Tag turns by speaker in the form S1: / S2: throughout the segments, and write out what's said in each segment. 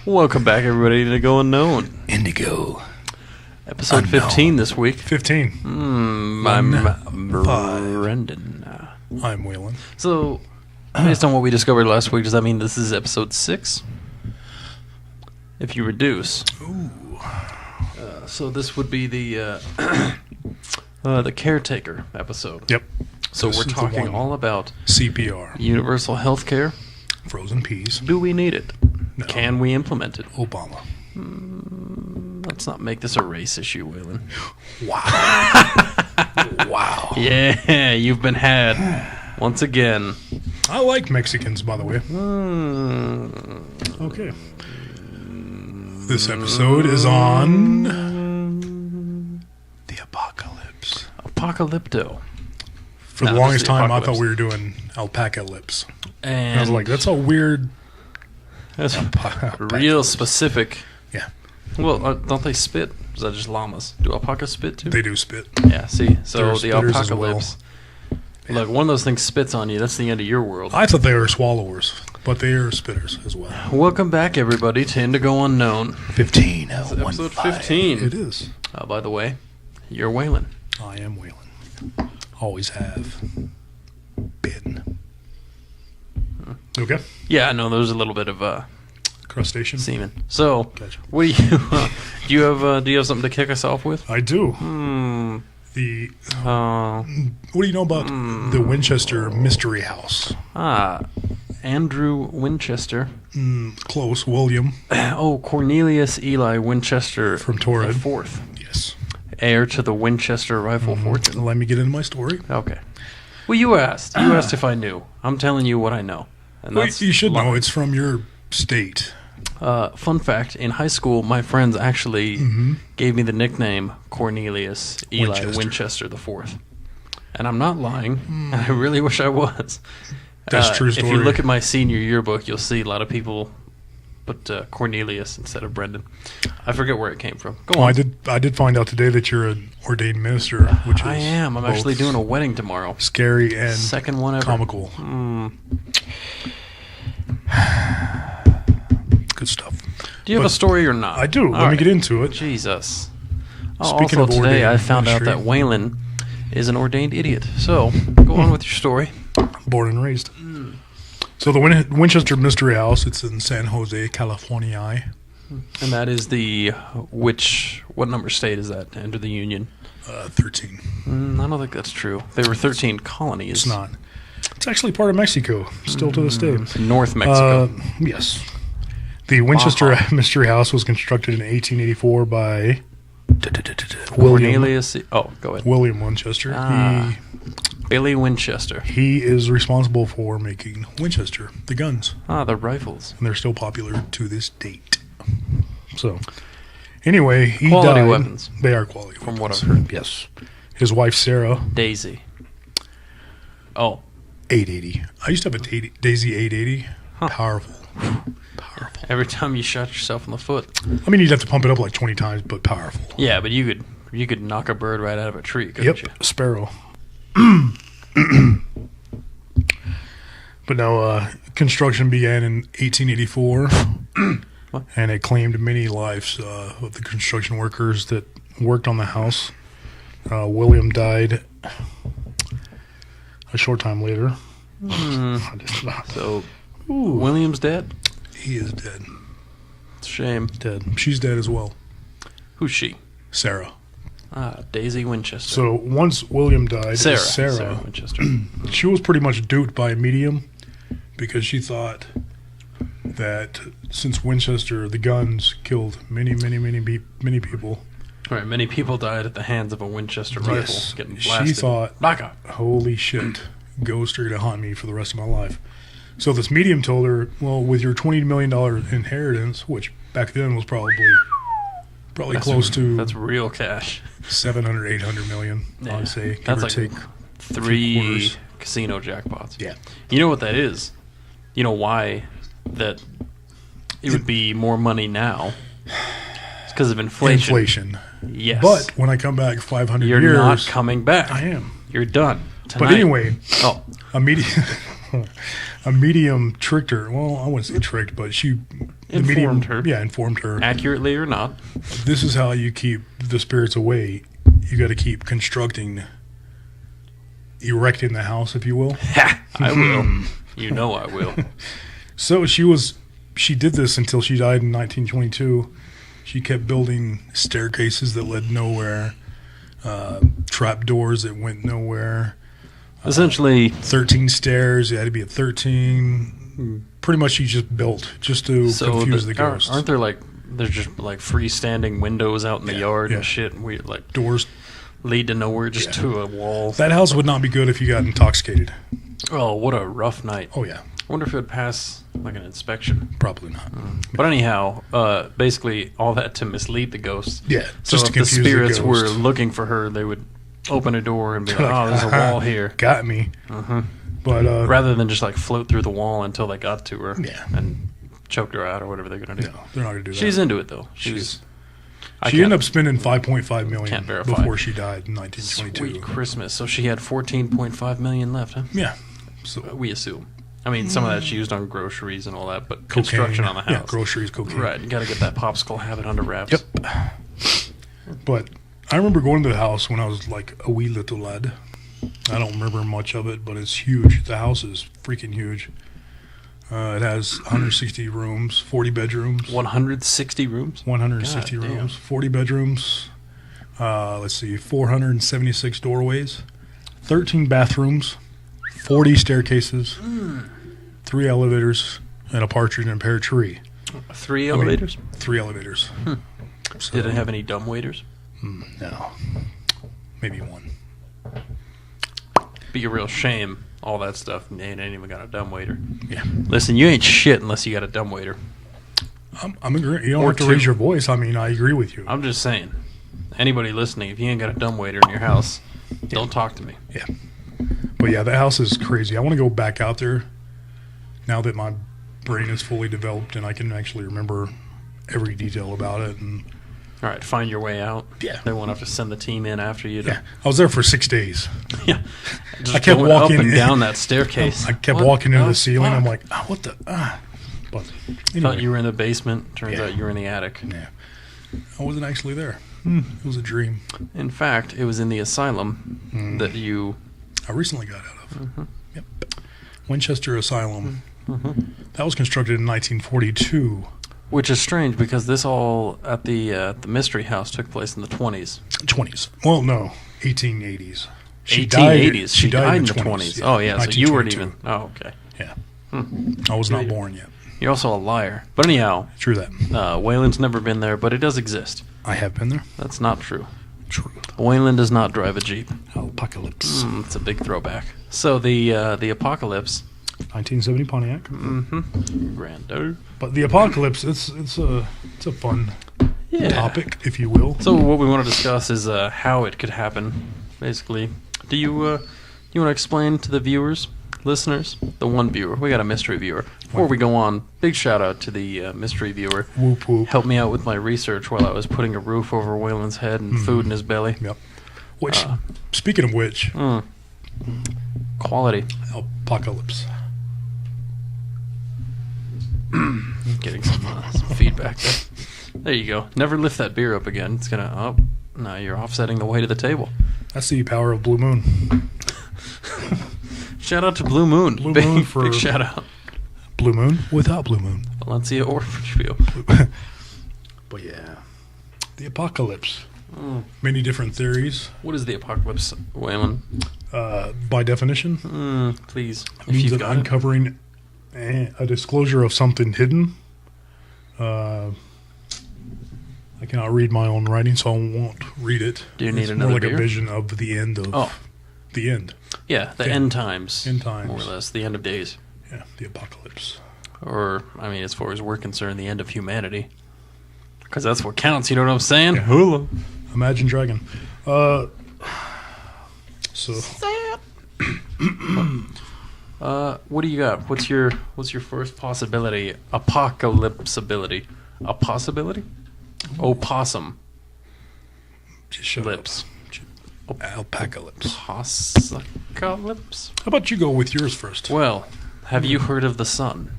S1: Welcome back, everybody, to Go Unknown.
S2: Indigo.
S1: Episode 15 this week.
S2: 15.
S1: I'm Brendan.
S2: I'm Waylon.
S1: So, based on what we discovered last week, does that mean this is episode 6? If you reduce.
S2: Ooh.
S1: So this would be the caretaker episode.
S2: Yep.
S1: So
S2: This
S1: we're
S2: is the
S1: talking
S2: one.
S1: all about
S2: CPR.
S1: universal health care.
S2: Frozen peas.
S1: Do we need it?
S2: No.
S1: Can we implement it?
S2: Obama.
S1: Let's not make this a race issue, Waylon.
S2: Wow. Wow.
S1: Yeah, you've been had once again.
S2: I like Mexicans, by the way. Okay. This episode is on the apocalypse.
S1: Apocalypto.
S2: For the
S1: No,
S2: longest
S1: just the
S2: time, I
S1: apocalypse.
S2: thought we were doing alpaca lips.
S1: And
S2: And I was like, that's a weird...
S1: that's real specific.
S2: Yeah,
S1: Well, don't they spit? Is that just llamas? Do alpacas spit too?
S2: they do spit.
S1: Yeah, see? So
S2: They're
S1: the
S2: spitters as
S1: apocalypse. Look, one of those things spits on you. That's the end of your world.
S2: I thought they were swallowers, but they are spitters as well.
S1: Welcome back, everybody, to Indigo Unknown.
S2: 15.
S1: It's episode 15.
S2: It is.
S1: By the way, you're Waylon.
S2: I am Waylon. Always have been. Okay.
S1: Yeah, I know there's a little bit of
S2: Crustacean.
S1: semen. So,
S2: Gotcha.
S1: what do you do you have something to kick us off with?
S2: I do. The what do you know about the Winchester Mystery House?
S1: Andrew Winchester.
S2: Close. William
S1: Oh, Cornelius Eli Winchester
S2: from Torrid.
S1: the Fourth,
S2: Yes.
S1: heir to the Winchester rifle fortune.
S2: Let me get into my story.
S1: Okay. Well, you asked. You asked if I knew. I'm telling you what I know. And
S2: Well,
S1: that's
S2: you should know.
S1: lying.
S2: It's from your state.
S1: Fun fact: in high school, my friends actually gave me the nickname Cornelius Eli Winchester the Fourth, and I'm not lying. And I really wish I was.
S2: That's true story.
S1: If you look at my senior yearbook, you'll see a lot of people put Cornelius instead of Brendan. I forget where it came from. Go
S2: Well,
S1: on.
S2: I did find out today that you're an ordained minister, which is
S1: I am. I'm
S2: both
S1: actually doing a wedding tomorrow.
S2: scary and
S1: Second one ever.
S2: comical. Good stuff.
S1: Do you have
S2: But
S1: a story or not?
S2: I do.
S1: All
S2: Let me
S1: right.
S2: get into it.
S1: Jesus.
S2: Speaking
S1: Also
S2: of
S1: today, I
S2: ordained
S1: found out that
S2: ministry.
S1: Waylon is an ordained idiot. So, go on with your story.
S2: Born and raised. So the Winchester Mystery House, it's in San Jose, California.
S1: And that is what number state is that under the Union?
S2: 13.
S1: I don't think that's true. There were 13 colonies.
S2: It's not. It's actually part of Mexico, still to this day.
S1: North Mexico.
S2: Yes. The Winchester Mystery House was constructed in 1884 by
S1: Cornelius. Oh, go ahead.
S2: William Winchester.
S1: Billy Winchester.
S2: He is responsible for making Winchester, the guns.
S1: The rifles.
S2: And they're still popular to this date. So, anyway, he
S1: Quality
S2: died.
S1: weapons.
S2: They are quality
S1: From
S2: weapons.
S1: what I've heard.
S2: Yes. His wife, Sarah,
S1: Daisy. Oh.
S2: 880. I used to have a Daisy 880. Powerful. Powerful.
S1: Every time you shot yourself in the foot.
S2: I mean, you'd have to pump it up like 20 times, but powerful.
S1: Yeah, but you could knock a bird right out of a tree, couldn't
S2: Yep,
S1: you?
S2: a sparrow. But no, construction began in 1884,
S1: What?
S2: and it claimed many lives of the construction workers that worked on the house. William died a short time later.
S1: So, William's dead?
S2: He is dead.
S1: It's a shame.
S2: Dead. She's dead as well.
S1: Who's she?
S2: Sarah.
S1: Daisy Winchester.
S2: So once William died,
S1: Sarah Winchester.
S2: she was pretty much duped by a medium because she thought that since Winchester, the guns killed many people.
S1: Right, many people died at the hands of a Winchester rifle
S2: Yes.
S1: getting blasted.
S2: She thought,
S1: Baka.
S2: holy shit, ghosts are going to haunt me for the rest of my life. So this medium told her, well, with your $20 million inheritance, which back then was probably close to
S1: That's real cash.
S2: 700, 800 million,
S1: Yeah.
S2: I'd say, give
S1: That's
S2: or
S1: like
S2: take.
S1: 3
S2: quarters.
S1: casino jackpots.
S2: Yeah.
S1: You know what that is? You know why that it would be more money now? It's because of inflation. Yes.
S2: But when I come back 500
S1: You're
S2: years,
S1: not coming back.
S2: I am.
S1: You're done. Tonight.
S2: But anyway,
S1: Oh,
S2: a medium tricked her. Well, I wouldn't say tricked, but she
S1: Informed her.
S2: Yeah, informed her.
S1: Accurately or not.
S2: This is how you keep the spirits away. You got to keep constructing, erecting the house, if you will.
S1: Ha! I will. You know I will.
S2: So she did this until she died in 1922. She kept building staircases that led nowhere, trap doors that went nowhere.
S1: Essentially,
S2: 13 stairs. It had to be at 13. Pretty much, she just built just to confuse the ghosts.
S1: Aren't there there's just like freestanding windows out in the yard and shit? And weird, like
S2: doors
S1: lead to nowhere, just to a wall.
S2: That house would not be good if you got intoxicated.
S1: Oh, what a rough night!
S2: Oh yeah.
S1: I wonder if it would pass like an inspection.
S2: Probably not.
S1: But anyhow, basically all that to mislead the ghosts.
S2: Yeah.
S1: So
S2: just
S1: if the spirits were looking for her, they would open a door and be like, "Oh, there's a wall here."
S2: Got me. But
S1: rather than just like float through the wall until they got to her,
S2: Yeah.
S1: and choked her out or whatever they're gonna do.
S2: no, they're not gonna do that.
S1: She's into it though.
S2: She ended up spending $5.5 million
S1: Can't verify.
S2: before she died in 1922.
S1: Sweet Christmas. So she had $14.5 million left, huh?
S2: Yeah. So
S1: We assume. I mean, some of that she used on groceries and all that, but construction on the house.
S2: Yeah, groceries, cocaine.
S1: Right, you got to get that popsicle habit under wraps.
S2: Yep. But I remember going to the house when I was like a wee little lad. I don't remember much of it, but it's huge. The house is freaking huge. It has 160 rooms, 40 bedrooms.
S1: 160 rooms?
S2: 160
S1: God,
S2: rooms,
S1: damn.
S2: 40 bedrooms. Let's see, 476 doorways, 13 bathrooms, 40 staircases, 3 elevators, and a partridge in a pear tree.
S1: 3 elevators?
S2: 3 elevators. So,
S1: Did it have any dumb waiters?
S2: no. Maybe 1.
S1: Be a real shame. All that stuff. They ain't even got a dumb waiter.
S2: Yeah.
S1: Listen, you ain't shit unless you got a dumb waiter.
S2: I'm agreeing. You don't
S1: Or
S2: have to
S1: 2.
S2: raise your voice. I mean, I agree with you.
S1: I'm just saying. Anybody listening, if you ain't got a dumb waiter in your house, don't talk to me.
S2: Yeah. But yeah, that house is crazy. I want to go back out there now that my brain is fully developed and I can actually remember every detail about it. And
S1: All right, find your way out.
S2: Yeah.
S1: They won't have to send the team in after you.
S2: yeah, I was there for 6 days.
S1: Yeah. Just
S2: I kept
S1: going
S2: walking
S1: up and down that staircase.
S2: I kept
S1: What
S2: walking into
S1: the
S2: the ceiling.
S1: fuck?
S2: I'm like, oh, what the? But anyway,
S1: Thought you were in the basement. Turns
S2: Yeah.
S1: out you were in the attic.
S2: yeah, I wasn't actually there. It was a dream.
S1: In fact, it was in the asylum that you.
S2: I recently got out of. Yep, Winchester Asylum. That was constructed in 1942.
S1: Which is strange because this all at the mystery house took place in the 20s.
S2: 20s. Well, no, 1880s.
S1: 1880s. She died in the
S2: 20s.
S1: 20s.
S2: Yeah,
S1: Oh, yeah. So you weren't
S2: 1922.
S1: even. Oh, okay.
S2: Yeah. I was not born yet.
S1: You're also a liar. But anyhow,
S2: True that.
S1: Wayland's never been there, but it does exist.
S2: I have been there.
S1: That's not true.
S2: True.
S1: Wayland does not drive a Jeep.
S2: Apocalypse.
S1: It's a big throwback. So the apocalypse.
S2: 1970 Pontiac.
S1: Grandeur.
S2: But the apocalypse, it's a fun
S1: Yeah.
S2: topic, if you will.
S1: So what we want to discuss is how it could happen, basically. Do you want to explain to the viewers, listeners, the one viewer? We got a mystery viewer. Before we go on, big shout out to the mystery viewer.
S2: Whoop whoop.
S1: Helped me out with my research while I was putting a roof over Waylon's head and food in his belly.
S2: Yep. Which, speaking of which,
S1: Quality.
S2: apocalypse.
S1: Getting some feedback there. There you go. Never lift that beer up again. It's gonna. Oh, no, you're offsetting the weight of the table.
S2: That's the power of Blue Moon.
S1: Shout out to Blue Moon.
S2: Blue
S1: big,
S2: Moon for-
S1: big shout out.
S2: Blue Moon without Blue Moon.
S1: Valencia Orphanage.
S2: But yeah, the apocalypse. Many different theories.
S1: What is the apocalypse, Waylon?
S2: By definition,
S1: Please, if
S2: means
S1: you've
S2: an
S1: got it.
S2: uncovering a disclosure of something hidden. I cannot read my own writing, so I won't read it.
S1: Do you need
S2: it's
S1: another
S2: more like
S1: beer?
S2: a vision of the end of the end.
S1: Yeah, the
S2: Yeah.
S1: end times.
S2: End times.
S1: More or less. The end of days.
S2: Yeah, the apocalypse.
S1: Or, I mean, as far as we're concerned, the end of humanity. Because that's what counts, you know what I'm saying?
S2: Yeah.
S1: Hula.
S2: Imagine Dragon. So
S1: What do you got? What's your first possibility? Apocalypse ability. A possibility? Opossum.
S2: just shut
S1: Lips.
S2: up. Alpacalypse.
S1: Apocalypse?
S2: How about you go with yours first?
S1: Well, have you heard of the sun?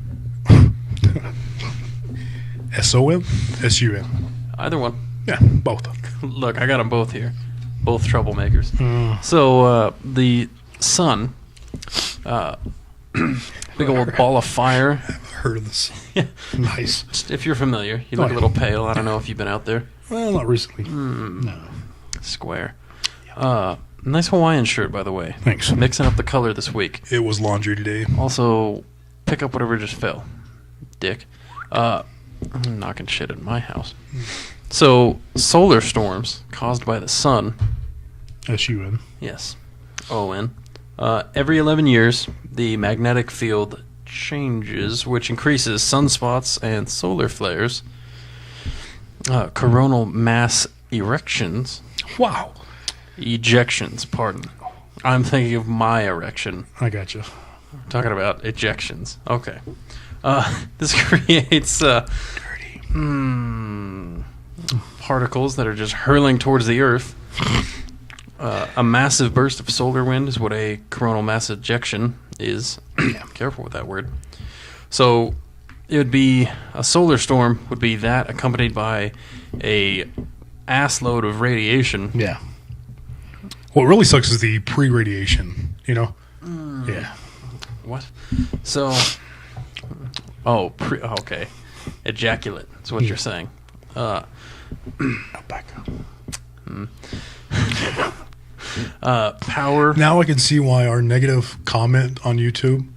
S2: SOM? SUM?
S1: Either one.
S2: Yeah, both.
S1: Look, I got them both here. Both troublemakers. So, the sun, big old ball of fire.
S2: I've heard of this.
S1: Yeah.
S2: Nice.
S1: Just if you're familiar, you look a little pale. I don't know if you've been out there.
S2: Well, not recently. No.
S1: Square. Nice Hawaiian shirt, by the way.
S2: Thanks.
S1: Mixing up the color this week.
S2: It was laundry today.
S1: Also, pick up whatever just fell. Dick. I'm knocking shit in my house. So, solar storms caused by the sun.
S2: SUN.
S1: Yes. ON. Every 11 years, the magnetic field changes, which increases sunspots and solar flares. Coronal mass erections.
S2: Wow.
S1: Ejections, pardon. I'm thinking of my erection.
S2: I got you.
S1: Talking about ejections. Okay. This creates
S2: Dirty.
S1: particles that are just hurling towards the Earth. A massive burst of solar wind is what a coronal mass ejection is. Careful with that word. So it would be a solar storm would be that accompanied by a ass load of radiation.
S2: Yeah. What really sucks is the pre-radiation, you know? Yeah.
S1: What? So, okay. Ejaculate. That's what you're saying.
S2: I'll back up.
S1: Power.
S2: Now I can see why our negative comment on YouTube.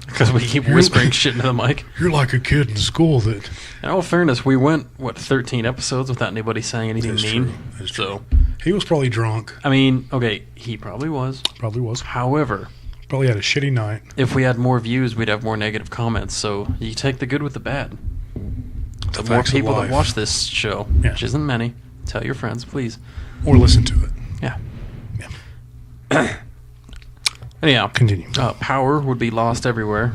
S1: Because we keep whispering shit into the mic.
S2: You're like a kid in school that...
S1: In all fairness, we went, 13 episodes without anybody saying anything mean?
S2: That's
S1: so,
S2: true. He was probably drunk.
S1: I mean, okay, he probably was.
S2: Probably was.
S1: However,
S2: Probably had a shitty night.
S1: if we had more views, we'd have more negative comments. So you take the good with the bad. The more
S2: facts of
S1: people that
S2: life.
S1: watch this show,
S2: Yeah.
S1: which isn't many, tell your friends, please.
S2: Or listen to it.
S1: Yeah.
S2: Yeah.
S1: Anyhow,
S2: Continue.
S1: power would be lost everywhere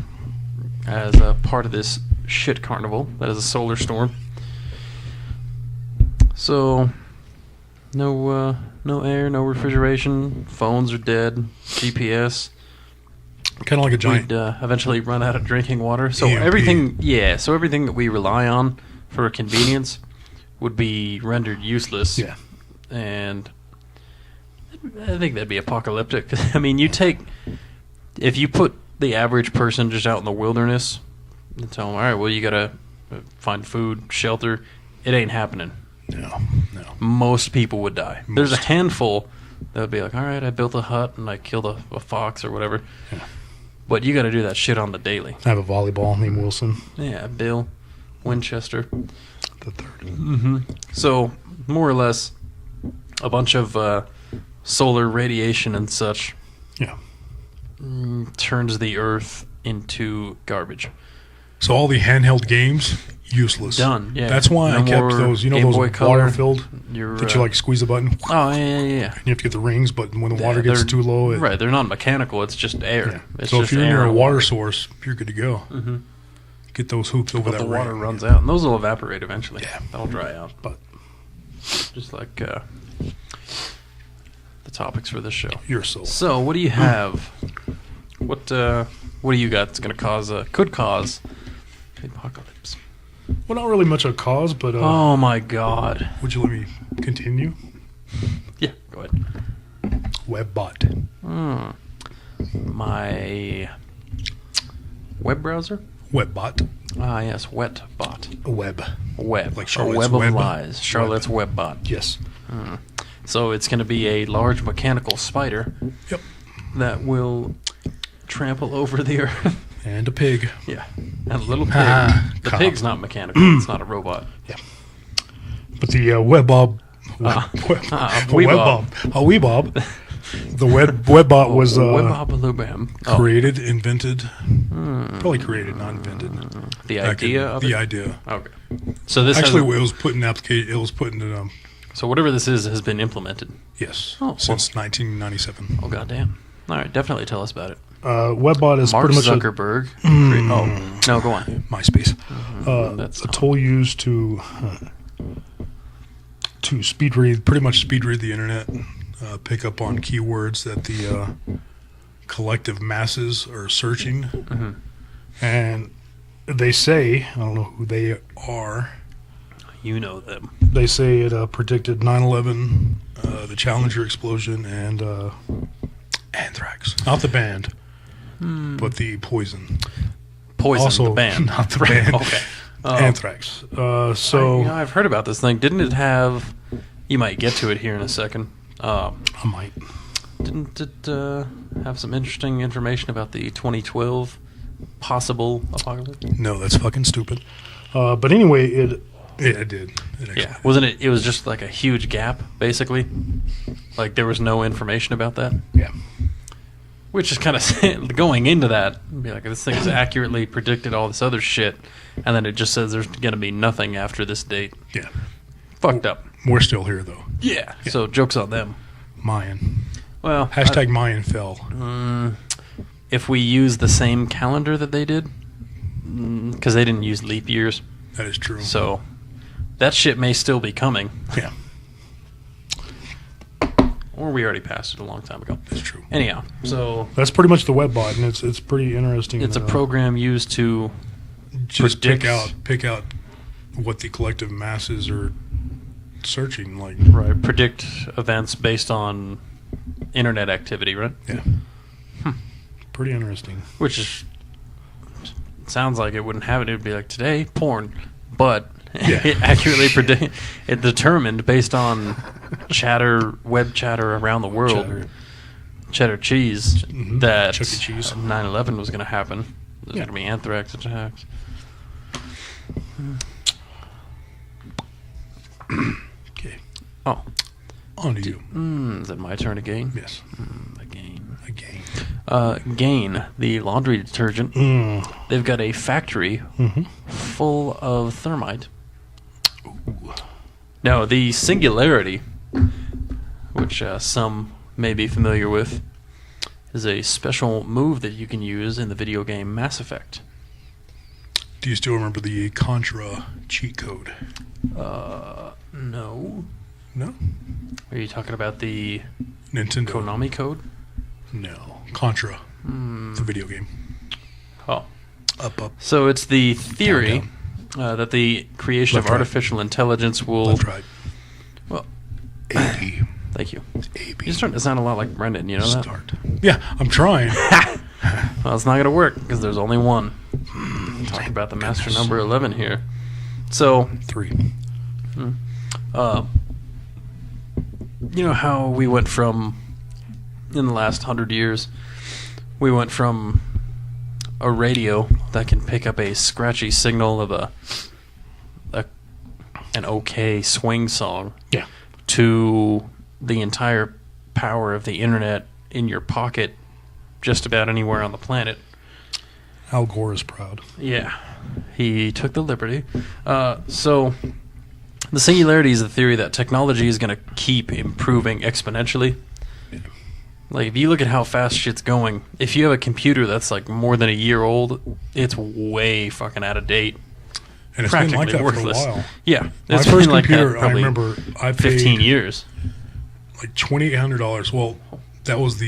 S1: as a part of this shit carnival that is a solar storm. So, no air, no refrigeration, phones are dead, GPS.
S2: Kind of like a giant...
S1: We'd eventually run out of drinking water. So
S2: EMP.
S1: everything that we rely on for convenience would be rendered useless.
S2: Yeah.
S1: And I think that'd be apocalyptic. I mean, if you put the average person just out in the wilderness and tell them, all right, well, you gotta find food, shelter, it ain't happening.
S2: No.
S1: Most people would die. There's a
S2: Most.
S1: handful that would be like, all right, I built a hut and I killed a fox or whatever.
S2: Yeah.
S1: But you got to do that shit on the daily.
S2: I have a volleyball named Wilson.
S1: Yeah, Bill Winchester.
S2: The third.
S1: Mm-hmm. So, more or less, a bunch of solar radiation and such
S2: Yeah.
S1: turns the Earth into garbage.
S2: So all the handheld games, useless.
S1: Done. Yeah.
S2: That's why
S1: No
S2: I kept
S1: more
S2: those,
S1: Game
S2: those
S1: Boy Color.
S2: water-filled that you like squeeze a button.
S1: Oh, yeah.
S2: And you have to get the rings, but when the water
S1: Yeah,
S2: gets
S1: they're-
S2: too low...
S1: Right, they're not mechanical. It's just air.
S2: Yeah.
S1: It's
S2: So if
S1: just
S2: you're near
S1: air
S2: a
S1: and
S2: water source, you're good to go.
S1: Mm-hmm.
S2: Get those hoops over
S1: But
S2: that
S1: the water
S2: ring.
S1: runs out, and those will evaporate eventually.
S2: Yeah.
S1: That'll dry out.
S2: But
S1: Just like the topics for this show.
S2: your soul.
S1: So, what do you have? What do you got that's going to could cause the apocalypse?
S2: Well, not really much of a cause, but
S1: Oh my God!
S2: would you let me continue?
S1: Yeah, go ahead.
S2: Webbot.
S1: My web browser.
S2: Webbot.
S1: Ah, yes, Wetbot.
S2: A web.
S1: Web.
S2: Like
S1: a
S2: Charlotte's
S1: web
S2: Web?
S1: of lies. Charlotte's Webbot.
S2: Yes.
S1: So it's going to be a large mechanical spider
S2: Yep.
S1: that will trample over the earth.
S2: And a pig.
S1: Yeah, and a little pig. The
S2: Cop.
S1: pig's not mechanical. It's not a robot.
S2: Yeah. But the Webbob...
S1: Weebob.
S2: Weebob. The Webbot was
S1: Webbobalubam. Oh,
S2: created, invented. Probably created, not invented.
S1: the
S2: Back in-
S1: idea of
S2: the
S1: it.
S2: idea.
S1: Okay. So this
S2: Actually,
S1: has,
S2: it was put in application. It was put in
S1: so whatever this is has been implemented.
S2: yes,
S1: Oh,
S2: since 1997.
S1: Oh goddamn! All right, definitely tell us about it.
S2: Webbot is
S1: Mark
S2: pretty much
S1: Zuckerberg. No, go on.
S2: MySpace.
S1: That's
S2: A
S1: not-
S2: tool used to speed read, pretty much speed read the internet, pick up on keywords that the collective masses are searching, and they say, I don't know who they are,
S1: You know them.
S2: They say it predicted 9/11, the Challenger explosion, and anthrax. Not the band, but the poison.
S1: Poison,
S2: Also,
S1: the band.
S2: not the band.
S1: Okay.
S2: Anthrax.
S1: I've heard about this thing. Didn't it have... You might get to it here in a second.
S2: I might.
S1: Didn't it have some interesting information about the 2012 possible apocalypse?
S2: No, that's fucking stupid. But anyway, it did.
S1: Yeah, wasn't it? It was just like a huge gap, basically. Like there was no information about that.
S2: Yeah.
S1: Which is kind of going into that, be like, this thing has accurately predicted all this other shit, and then it just says there's going to be nothing after this date.
S2: Yeah.
S1: Fucked up.
S2: We're still here, though.
S1: Yeah. So joke's on them.
S2: Mayan.
S1: Well,
S2: Hashtag Mayan fell.
S1: If we use the same calendar that they did, because they didn't use leap years.
S2: That is true.
S1: So that shit may still be coming.
S2: Yeah.
S1: Or we already passed it a long time ago.
S2: That's true.
S1: Anyhow, so...
S2: That's pretty much the webbot, and it's pretty interesting.
S1: It's a program used to
S2: just
S1: predict...
S2: pick out what the collective masses are searching, like...
S1: Right, predict events based on internet activity, right?
S2: Yeah. Pretty interesting.
S1: Which is... Sounds like it wouldn't have it. It would be like, today, porn. But...
S2: Yeah.
S1: It accurately it determined based on web chatter around the world, cheddar cheese, that
S2: Chuck E. Cheese.
S1: 9/11 was going to happen. There's going to be anthrax attacks.
S2: Okay.
S1: Oh,
S2: on to you.
S1: Is it my turn again?
S2: Yes.
S1: Gain, the laundry detergent. They've got a factory full of thermite. Now, the singularity, which some may be familiar with, is a special move that you can use in the video game Mass Effect.
S2: Do you still remember the Contra cheat code?
S1: No.
S2: No?
S1: Are you talking about the
S2: Nintendo.
S1: Konami code?
S2: No. Contra. The video game.
S1: Oh.
S2: Up.
S1: So it's the theory
S2: Down.
S1: That the creation
S2: Left,
S1: of
S2: right.
S1: artificial intelligence will...
S2: Left, right.
S1: Well,
S2: A-B.
S1: thank you.
S2: A-B.
S1: You're starting to sound a lot like Brendan, you know that?
S2: Start. Yeah, I'm trying.
S1: Well, it's not going to work because there's only one. Talk about the master number 11 here. So,
S2: 3.
S1: you know how we went from, in the last 100 years, we went from a radio that can pick up a scratchy signal of an okay swing song,
S2: Yeah.
S1: to the entire power of the internet in your pocket, just about anywhere on the planet.
S2: Al Gore is proud.
S1: Yeah, he took the liberty. So, the singularity is the theory that technology is going to keep improving exponentially.
S2: Yeah.
S1: Like, if you look at how fast shit's going, if you have a computer that's like more than a year old, it's way fucking out of date.
S2: And it's been like
S1: Practically
S2: that
S1: worthless.
S2: for a while.
S1: Yeah,
S2: My
S1: it's
S2: first
S1: been like that
S2: computer, I
S1: probably
S2: remember I paid
S1: 15 years.
S2: like $2,800. Well, that was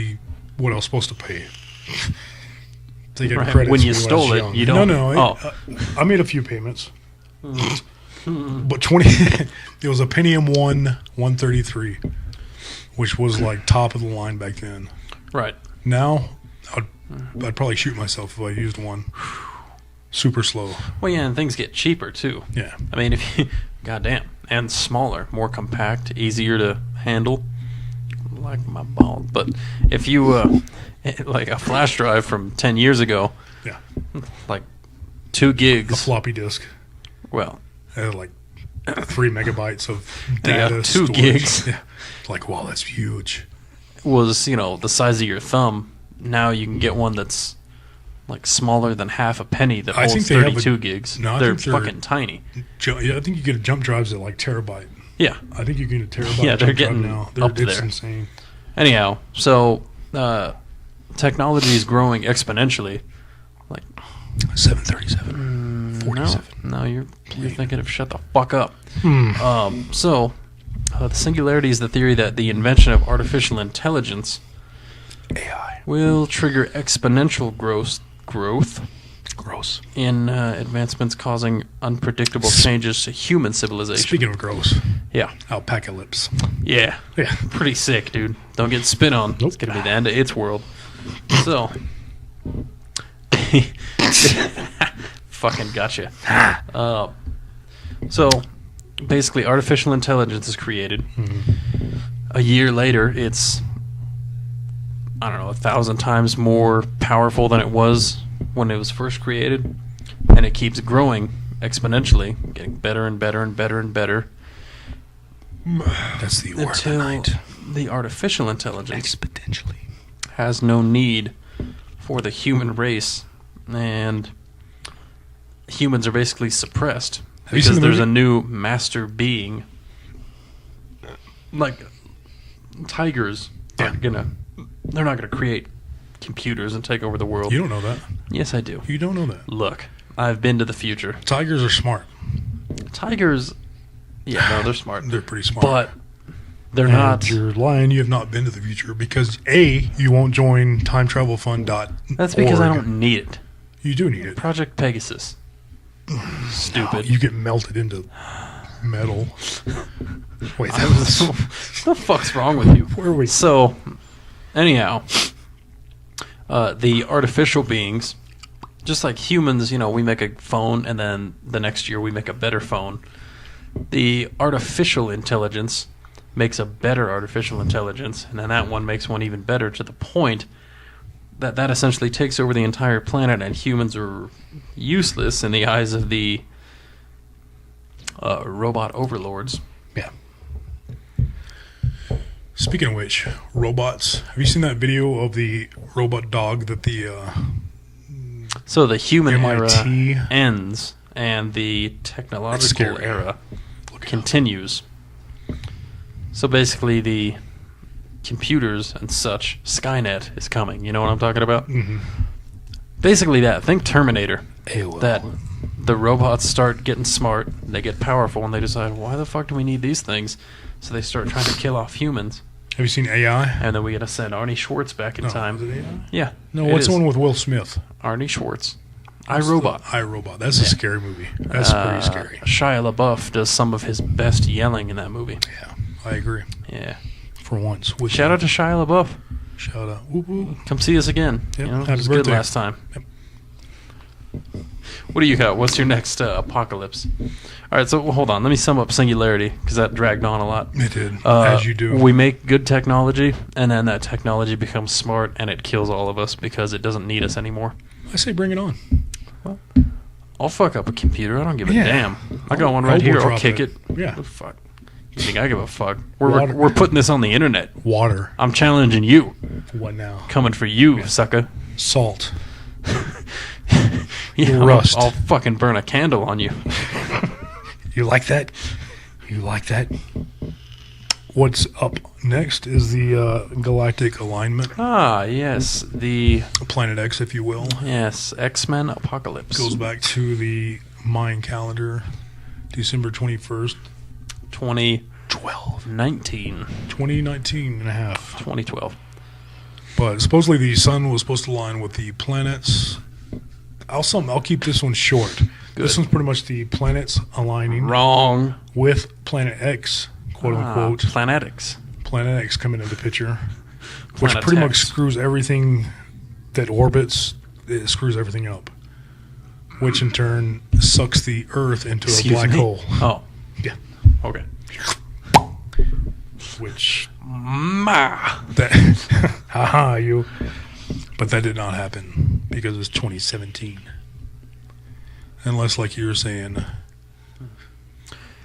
S2: what I was supposed to pay. To get
S1: Right.
S2: credits
S1: When you
S2: I was
S1: stole it,
S2: young.
S1: you don't-
S2: No. I made a few payments. But it was a Pentium 133, which was like top of the line back then.
S1: Right.
S2: Now, I'd probably shoot myself if I used one. Super slow.
S1: Well, yeah, and things get cheaper too.
S2: Yeah.
S1: I mean, if you, goddamn, and smaller, more compact, easier to handle. Like my balls. But if you, like a flash drive from 10 years ago,
S2: Yeah.
S1: like 2
S2: A
S1: gigs.
S2: floppy disk.
S1: Well,
S2: It had like 3 megabytes of
S1: Yeah,
S2: data
S1: 2
S2: storage.
S1: gigs.
S2: Yeah. Like, wow, that's huge.
S1: was, the size of your thumb. Now you can get one that's like smaller than half a penny that
S2: I
S1: holds
S2: think they have
S1: 32 gigs.
S2: No, I
S1: they're
S2: think they're-
S1: fucking tiny.
S2: Yeah, I think you get jump drives at like terabyte.
S1: Yeah.
S2: I think you can get a terabyte
S1: Yeah, they're
S2: jump drive
S1: getting
S2: now.
S1: up
S2: It's
S1: there.
S2: insane.
S1: Anyhow, so technology is growing exponentially. Like
S2: 737. 47.
S1: No, you're thinking of shut the fuck up.
S2: Hmm.
S1: So the singularity is the theory that the invention of artificial intelligence
S2: AI.
S1: will trigger exponential growth
S2: Gross.
S1: in advancements causing unpredictable changes to human civilization.
S2: Speaking of gross,
S1: Yeah.
S2: alpaca lips.
S1: Yeah.
S2: Yeah.
S1: Pretty sick, dude. Don't get spit on.
S2: Nope.
S1: It's going to be the end of its world. So. Fucking gotcha. So, basically, artificial intelligence is created.
S2: Mm-hmm.
S1: A year later, it's, I don't know, 1,000 times more powerful than it was when it was first created. And it keeps growing exponentially, getting better and better and better and better.
S2: That's the word of the
S1: Until
S2: night.
S1: the artificial intelligence
S2: Exponentially.
S1: has no need for the human race, and humans are basically suppressed
S2: you seen
S1: because
S2: the
S1: there's
S2: movie?
S1: a new master being. Like tigers aren't they're not gonna create computers and take over the world.
S2: You don't know that.
S1: Yes, I do.
S2: You don't know that.
S1: Look, I've been to the future.
S2: Tigers are smart.
S1: Tigers, yeah, no, they're smart,
S2: They're pretty smart.
S1: but they're
S2: And
S1: not.
S2: You're lying. You have not been to the future because A, you won't join timetravelfund.org.
S1: That's because I don't need it.
S2: You do need it.
S1: Project Pegasus. Stupid.
S2: You get melted into metal. Wait,
S1: I
S2: that
S1: was,
S2: was.
S1: what the fuck's wrong with you?
S2: Where are we?
S1: So, anyhow, the artificial beings, just like humans, we make a phone and then the next year we make a better phone. The artificial intelligence makes a better artificial intelligence, and then that one makes one even better, to the point that that essentially takes over the entire planet, and humans are useless in the eyes of the robot overlords.
S2: Yeah. Speaking of which, robots. Have you seen that video of the robot dog that the
S1: So the human
S2: MIT
S1: era ends, and the technological
S2: scary.
S1: era
S2: Look it up.
S1: continues. So basically, the computers and such, Skynet is coming. You know what I'm talking about?
S2: Mhm.
S1: Basically that. Think Terminator.
S2: AOL.
S1: That the robots start getting smart, they get powerful, and they decide, why the fuck do we need these things? So they start trying to kill off humans.
S2: Have you seen AI?
S1: And then we get to send Arnie Schwartz back in
S2: No,
S1: time.
S2: is it AI?
S1: Yeah.
S2: No,
S1: it
S2: what's the
S1: is.
S2: one with Will Smith?
S1: Arnie Schwartz. iRobot.
S2: iRobot. That's a scary movie. That's pretty scary.
S1: Shia LaBeouf does some of his best yelling in that movie.
S2: Yeah, I agree.
S1: Yeah.
S2: For once. With
S1: Shout out to Shia LaBeouf.
S2: Shout out. Whoop, whoop.
S1: Come see us again.
S2: Yep.
S1: You know, it
S2: Happy
S1: was good
S2: birthday.
S1: last time.
S2: Yep.
S1: What do you got? What's your next apocalypse? All right, so hold on. Let me sum up Singularity, because that dragged on a lot.
S2: It did. As you do.
S1: We make good technology, and then that technology becomes smart, and it kills all of us because it doesn't need us anymore.
S2: I say bring it on.
S1: Well, I'll fuck up a computer. I don't give a
S2: Yeah.
S1: damn. I got one
S2: I'll
S1: right here. I'll
S2: drop
S1: kick
S2: it.
S1: it.
S2: Yeah.
S1: Oh, fuck. You think I give a fuck?
S2: Water.
S1: We're putting this on the internet.
S2: Water.
S1: I'm challenging you.
S2: What now?
S1: Coming for you, sucker.
S2: Salt.
S1: Yeah,
S2: Rust.
S1: I'll fucking burn a candle on you.
S2: You like that? You like that? What's up next is the galactic alignment.
S1: Ah, yes. The
S2: Planet X, if you will.
S1: X-Men Apocalypse.
S2: Goes back to the Mayan calendar. December 21st,
S1: 2019.
S2: 2019 and a half.
S1: 2012.
S2: But supposedly the sun was supposed to align with the planets. I'll keep this one short.
S1: Good.
S2: This one's pretty much the planets aligning
S1: Wrong.
S2: with Planet X, quote unquote.
S1: Planetics.
S2: Planet X coming into the picture, which
S1: Planet
S2: pretty much
S1: X.
S2: screws everything that orbits. It screws everything up, which in turn sucks the Earth into
S1: Excuse
S2: a black
S1: me?
S2: hole.
S1: Oh,
S2: Yeah,
S1: okay.
S2: which
S1: Ma.
S2: that haha you. But that did not happen because it was 2017. Unless, like you were saying,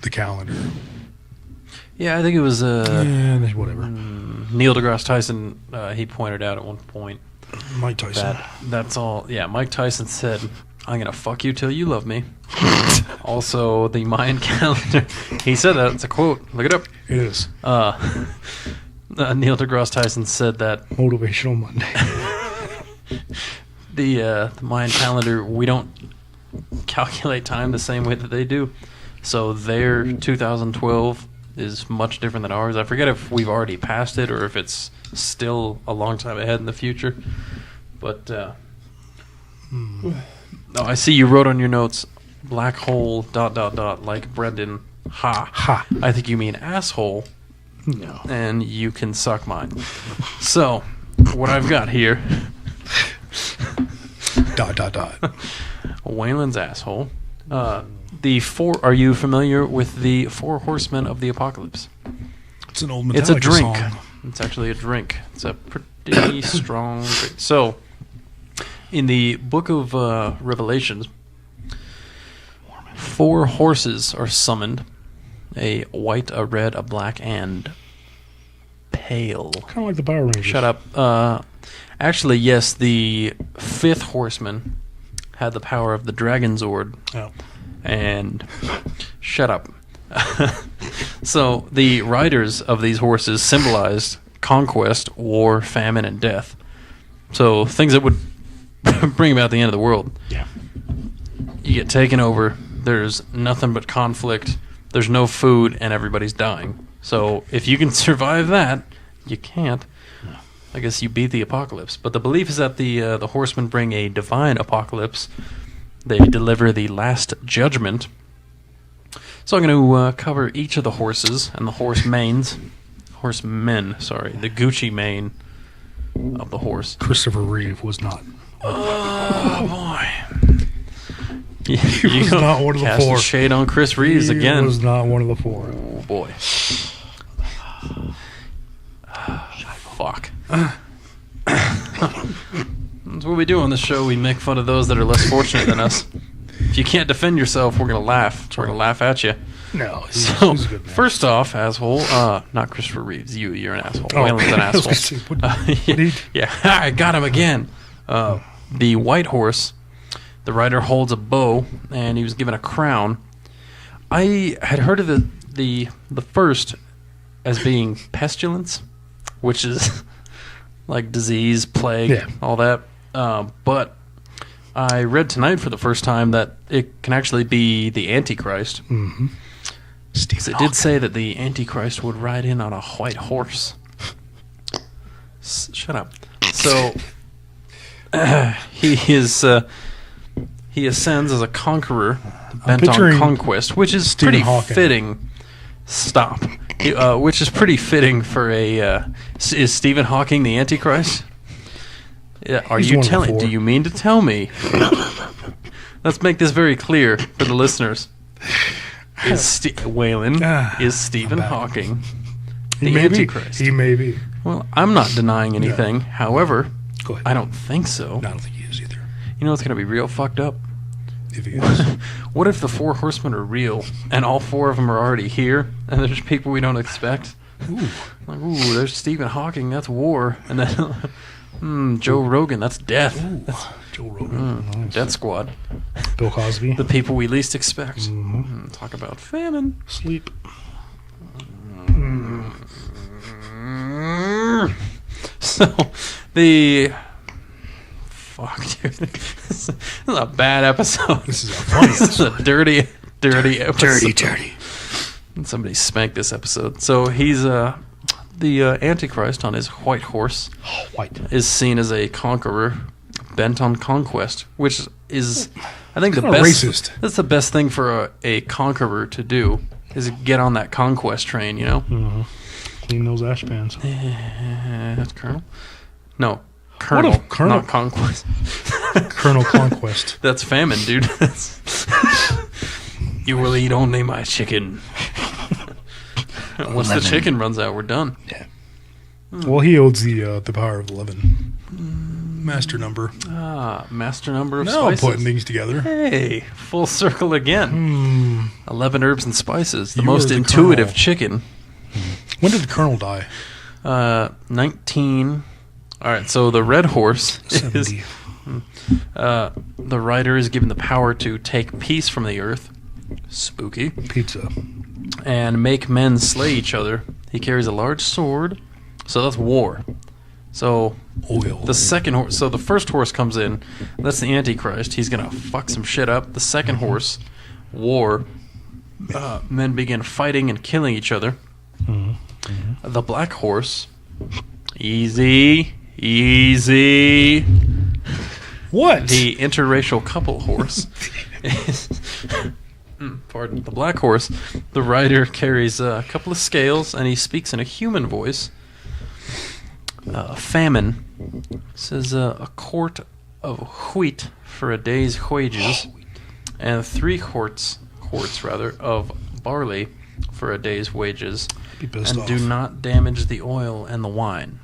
S2: the calendar.
S1: Yeah, I think it was
S2: Whatever.
S1: Neil deGrasse Tyson. He pointed out at one point
S2: Mike Tyson.
S1: that's all. Yeah, Mike Tyson said, "I'm gonna fuck you till you love me." Also, the Mayan calendar. He said that. It's a quote. Look it up.
S2: It is.
S1: Neil deGrasse Tyson said that
S2: Motivational Monday.
S1: the Mayan calendar, we don't calculate time the same way that they do. So their 2012 is much different than ours. I forget if we've already passed it or if it's still a long time ahead in the future. But Oh, I see you wrote on your notes, black hole, ... like Brendan. Ha.
S2: Ha.
S1: I think you mean asshole,
S2: No.
S1: and you can suck mine. So, what I've got here... ... Waylon's asshole. Are you familiar with the Four Horsemen of the Apocalypse?
S2: It's an old Metallica
S1: It's a drink.
S2: song.
S1: It's actually a drink. It's a pretty strong drink. So, in the book of Revelations, 4 horses are summoned. A white, a red, a black, and pale.
S2: Kind of like the Power Rangers.
S1: Shut up. Actually, yes, the 5th horseman had the power of the Dragon Zord.
S2: Oh.
S1: And shut up. So the riders of these horses symbolized conquest, war, famine, and death. So things that would bring about the end of the world.
S2: Yeah.
S1: You get taken over. There's nothing but conflict. There's no food, and everybody's dying. So if you can survive that, you can't. I guess you beat the apocalypse. But the belief is that the horsemen bring a divine apocalypse. They deliver the last judgment. So I'm going to cover each of the horses and the horsemen, the Gucci mane of the horse.
S2: Christopher Reeve was not.
S1: Oh, boy.
S2: He was not one of the
S1: Cast
S2: 4.
S1: shade on Chris Reeves again.
S2: He was not one of the 4.
S1: Oh, boy. Fuck. That's what we do on this show. We make fun of those that are less fortunate than us. If you can't defend yourself, we're going to laugh. We're going to laugh at you.
S2: No, he's
S1: So,
S2: a good man.
S1: first off, asshole, not Christopher Reeves. You're an asshole.
S2: Oh,
S1: Waylon's an
S2: I was
S1: asshole.
S2: gonna say, what did he-
S1: Yeah, I got him again. The white horse, the rider holds a bow, and he was given a crown. I had heard of the first as being pestilence, which is like disease, plague,
S2: Yeah.
S1: all that. But I read tonight for the first time that it can actually be the Antichrist.
S2: Mm-hmm.
S1: So it did say that the Antichrist would ride in on a white horse. Shut up. So he ascends as a conqueror, bent on
S2: picturing
S1: conquest, which is
S2: Stephen
S1: pretty
S2: Hawking.
S1: fitting. Stop. Which is pretty fitting for a. Is Stephen Hawking the Antichrist? Yeah. Are
S2: He's
S1: you
S2: one of the
S1: telling?
S2: 4.
S1: Do you mean to tell me? Let's make this very clear for the listeners. Waylon is Stephen
S2: I'm back.
S1: Hawking
S2: He
S1: the
S2: may be.
S1: Antichrist?
S2: He may be.
S1: Well, I'm not denying anything. However,
S2: Go ahead.
S1: I don't think so.
S2: No, I don't think he is either.
S1: You know what's going to be real fucked up?
S2: If he is.
S1: What if the 4 horsemen are real and all 4 of them are already here and there's people we don't expect?
S2: Ooh.
S1: Like, ooh, there's Stephen Hawking, that's war. And then, Joe Rogan, that's death.
S2: Ooh. Joe Rogan. Nice.
S1: Death Squad.
S2: Bill Cosby.
S1: The people we least expect.
S2: Mm-hmm.
S1: Talk about famine.
S2: Sleep.
S1: So, the... Fuck, dude. This is a bad episode.
S2: This is a funny
S1: This is a dirty episode.
S2: dirty.
S1: Somebody spanked this episode. So he's the Antichrist on his white horse
S2: White.
S1: is seen as a conqueror bent on conquest, which is, I think, the
S2: Kinda
S1: best.
S2: racist.
S1: That's the best thing for a conqueror to do is get on that conquest train. You know,
S2: Mm-hmm. Clean those ash pans.
S1: that's Colonel. No, Colonel,
S2: What if Colonel-
S1: not conquest.
S2: Colonel Conquest.
S1: That's famine, dude. You will eat only my chicken. Once the chicken runs out, we're done.
S2: Yeah. Well, he owns the power of 11. Master number.
S1: Master number of
S2: Now I'm
S1: spices.
S2: putting things together.
S1: Hey, full circle again. 11 herbs and spices. The
S2: You
S1: most
S2: are the
S1: intuitive
S2: Colonel.
S1: chicken.
S2: When did the Colonel die?
S1: 19. All right, so the red horse is
S2: 70.
S1: the rider is given the power to take peace from the earth. Spooky.
S2: Pizza.
S1: And make men slay each other. He carries a large sword. So that's war. So
S2: Oil.
S1: the second horse, so the first horse comes in. That's the Antichrist. He's gonna fuck some shit up. The second horse, war. Men begin fighting and killing each other. The black horse, easy.
S2: What?
S1: The interracial couple horse. Pardon. The black horse. The rider carries a couple of scales, and he speaks in a human voice. Famine says a quart of wheat for a day's wages, and 3 quarts of barley for a day's wages, and do not damage the oil and the wine.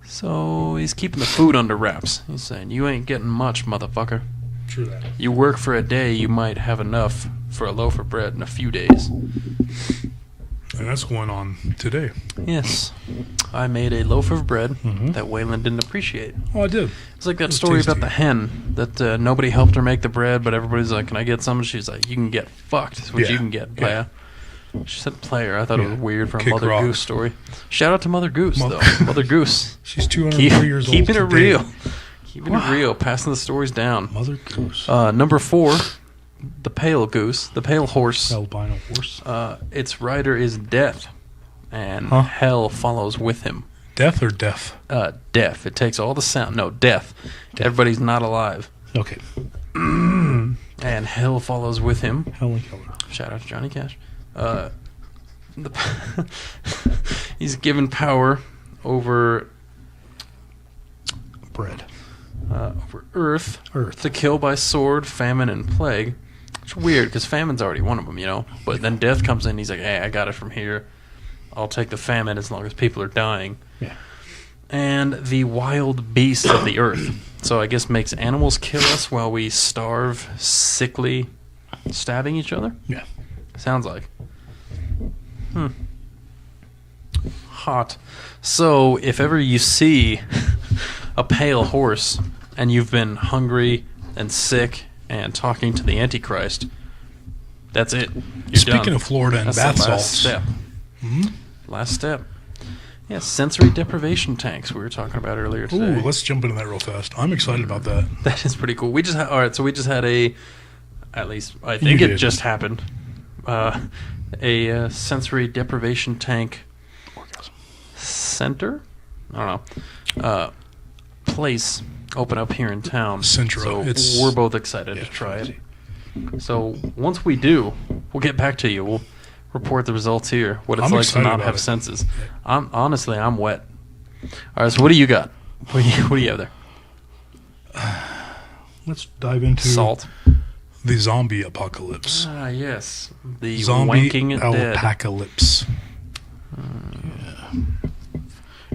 S1: So he's keeping the food under wraps. He's saying, you ain't getting much, motherfucker.
S2: True that.
S1: You work for a day, you might have enough for a loaf of bread in a few days.
S2: And that's going on today.
S1: Yes. I made a loaf of bread that Waylon didn't appreciate.
S2: Oh, I did.
S1: It's like that story about the hen that nobody helped her make the bread, but everybody's like, can I get some? She's like, you can get fucked. That's what you can get, playa. She said player. I thought it was weird for a Mother Goose story. Shout out to Mother Goose, though. Mother Goose.
S2: She's 203 years old.
S1: Keeping it real. Keeping it real. Passing the stories down.
S2: Mother Goose.
S1: Number 4, the pale goose. The pale horse.
S2: Albino horse.
S1: Its rider is Death, and hell follows with him.
S2: Death or deaf?
S1: Death. It takes all the sound. No, death. Everybody's not alive.
S2: Okay.
S1: And hell follows with him.
S2: Hell and killer.
S1: Shout out to Johnny Cash. He's given power over
S2: bread.
S1: Over Earth to kill by sword, famine, and plague. It's weird because famine's already one of them, you know. But then Death comes in. He's like, "Hey, I got it from here. I'll take the famine as long as people are dying."
S2: Yeah.
S1: And the wild beasts of the earth. So I guess makes animals kill us while we starve, sickly, stabbing each other.
S2: Yeah.
S1: Sounds like. Hot. So if ever you see a pale horse and you've been hungry and sick and talking to the Antichrist, that's it. You're
S2: Speaking
S1: done.
S2: of Florida and
S1: that's
S2: bath
S1: the last
S2: salts.
S1: step. Last step. Yeah, sensory deprivation tanks we were talking about earlier today.
S2: Ooh, let's jump into that real fast. I'm excited about that.
S1: That is pretty cool. We just all right. So we just had at least I think it just happened. A sensory deprivation tank center. I don't know. Place open up here in town.
S2: Centro.
S1: So we're both excited to try it. So once we do, we'll get back to you. We'll report the results here. What it's like to not have senses. Honestly, I'm wet. All right. So what do you got? What do you have there?
S2: Let's dive into
S1: salt.
S2: The zombie apocalypse.
S1: Ah, yes. The
S2: zombie
S1: wanking dead.
S2: Apocalypse. Yeah.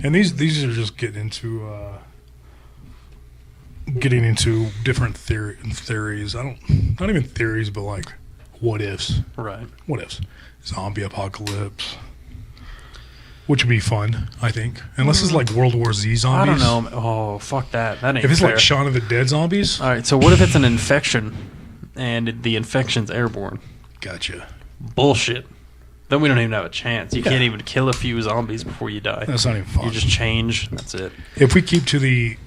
S2: And these are just getting into different theories. Not even theories, but like what ifs.
S1: Right.
S2: What ifs? Zombie apocalypse. Which would be fun, I think. Unless it's like World War Z zombies.
S1: I don't know. Oh, fuck that. That ain't
S2: If it's
S1: fair.
S2: like Shaun of the Dead zombies.
S1: All right, so what if it's an infection and the infection's airborne?
S2: Gotcha.
S1: Bullshit. Then we don't even have a chance. You can't even kill a few zombies before you die.
S2: That's not even fun.
S1: You just change. That's it.
S2: If we keep to the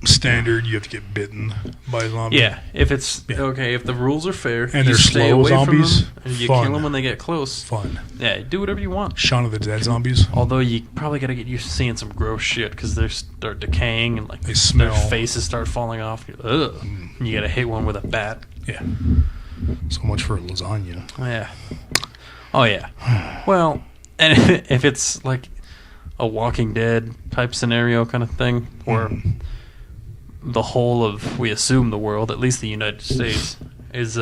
S2: standard, you have to get bitten by a zombie.
S1: Yeah, if it's okay, if the rules are fair,
S2: and
S1: you
S2: they're
S1: stay
S2: slow
S1: away
S2: zombies,
S1: from them, and you
S2: fun.
S1: kill them when they get close.
S2: Fun.
S1: Yeah, do whatever you want.
S2: Shaun of the Dead zombies.
S1: Although you probably got to get used to seeing some gross shit because they start decaying and like
S2: they smell.
S1: Their faces start falling off. Ugh. And you got to hit one with a bat.
S2: Yeah. So much for lasagna.
S1: Yeah. Oh yeah. Well, and if it's like a Walking Dead type scenario kind of thing, where the whole of, we assume the world, at least the United States, is